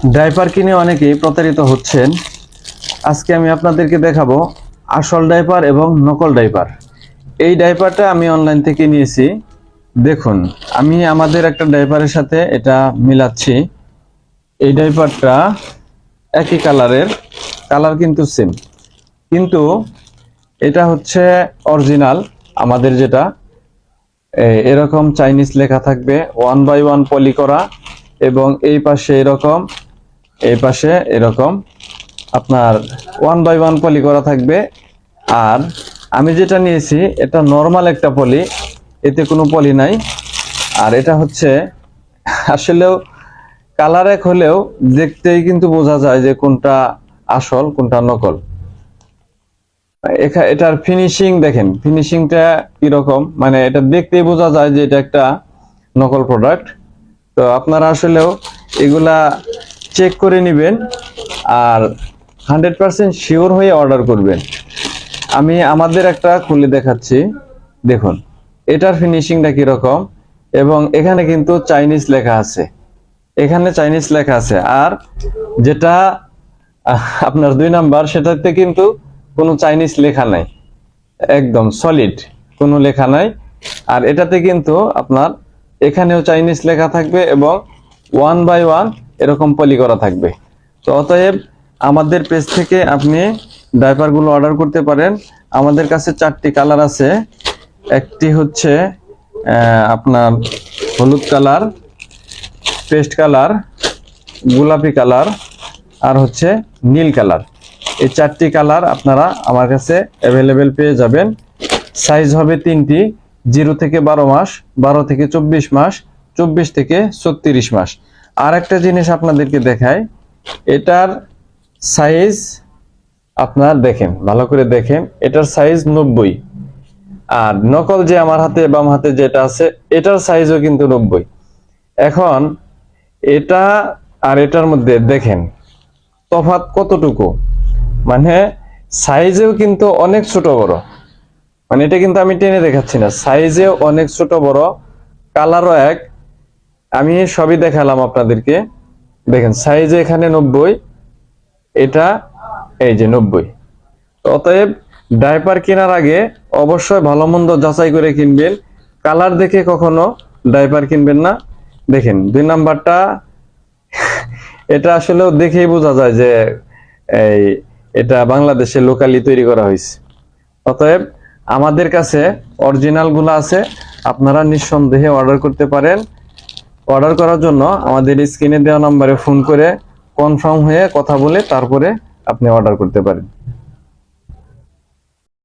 Diaper কিনে অনেকেই প্রতারিত হচ্ছেন। আজকে আমি আপনাদেরকে দেখাবো আসল ডাইপার এবং নকল ডাইপার। এই ডাইপারটা আমি অনলাইন থেকে নিয়েছি। দেখুন, আমি আমাদের একটা ডাইপারের সাথে এটা মিলাচ্ছি। এই ডাইপারটা একই কালারের, কালার কিন্তু সেম, কিন্তু এটা হচ্ছে অরিজিনাল আমাদের যেটা। এরকম চাইনিজ লেখা থাকবে, 1/1 পলি করা, এবং এই পাশে এরকম, এই পাশে এরকম আপনার 1/1 পলি করা থাকবে। আর আমি যেটা নিয়েছি এটা নর্মাল একটা পলি, এতে কোনো পলি নাই। আর এটা হচ্ছে আসলেও কালার এক হলেও দেখতেই কিন্তু বোঝা যায় যে কোনটা আসল কোনটা নকল। এটার ফিনিশিং দেখেন, ফিনিশিংটা কিরকম, মানে এটা দেখতেই বোঝা যায় যে এটা একটা নকল প্রোডাক্ট। তো আপনারা আসলেও এগুলা চেক করে নেবেন আর 100% শিওর হয়ে অর্ডার করবেন। আমি আমাদের একটা খুলে দেখাচ্ছি, দেখুন এটার ফিনিশিংটা কিরকম, এবং এখানে কিন্তু চাইনিজ লেখা আছে, এখানে চাইনিজ লেখা আছে। আর যেটা আপনার 2 নাম্বার, সেটাতে কিন্তু কোনো চাইনিজ লেখা নাই, একদম সলিড, কোনো লেখা নাই। আর এটাতে কিন্তু আপনার এখানেও চাইনিজ লেখা থাকবে এবং 1/1 এরকম পলি করা থাকবে। তো অতএব আমাদের পেজ থেকে আপনি ডাইপারগুলো অর্ডার করতে পারেন। আমাদের কাছে 4টি কালার আছে। একটি হচ্ছে আপনার হলুদ কালার, পেস্ট কালার, গোলাপি কালার, আর হচ্ছে নীল কালার। এই 4টি কালার আপনারা আমার কাছে অ্যাভেলেবেল পেয়ে যাবেন। সাইজ হবে 3টি, 0 থেকে 12 মাস, 12 থেকে 24 মাস, 24 থেকে 36 মাস। আর একটা জিনিস আপনাদেরকে দেখাই, এটার সাইজ আপনার দেখেন, ভালো করে দেখেন, এটার সাইজ 90। আর নকল যে আমার হাতে বাম হাতে যেটা আছে, এটার সাইজও কিন্তু 90। এখন এটা আর এটার মধ্যে দেখেন তফাৎ কতটুকু, মানে সাইজেও কিন্তু অনেক ছোট বড়, মানে এটা কিন্তু আমি টেনে দেখাচ্ছি না, সাইজেও অনেক ছোট বড়, কালারও এক। আমি সবই দেখালাম আপনাদেরকে, দেখেন সাইজে এখানে 90, এটা এই যে 90। অতএব ডাইপার কেনার আগে অবশ্যই ভালো মন্দ যাচাই করে কিনবেন, কালার দেখে কখনো ডাইপার কিনবেন না। দেখেন 2 নাম্বারটা, এটা আসলেও দেখেই বোঝা যায় যে এটা বাংলাদেশে লোকালি তৈরি করা হয়েছে। অতএব আমাদের কাছে অরিজিনাল গুলো আছে, আপনারা নিঃসন্দেহে অর্ডার করতে পারেন। অর্ডার করার জন্য আমাদের স্ক্রিনে দেওয়া নম্বরে ফোন করে কনফার্ম হয়ে কথা বলে তারপরে আপনি অর্ডার করতে পারেন।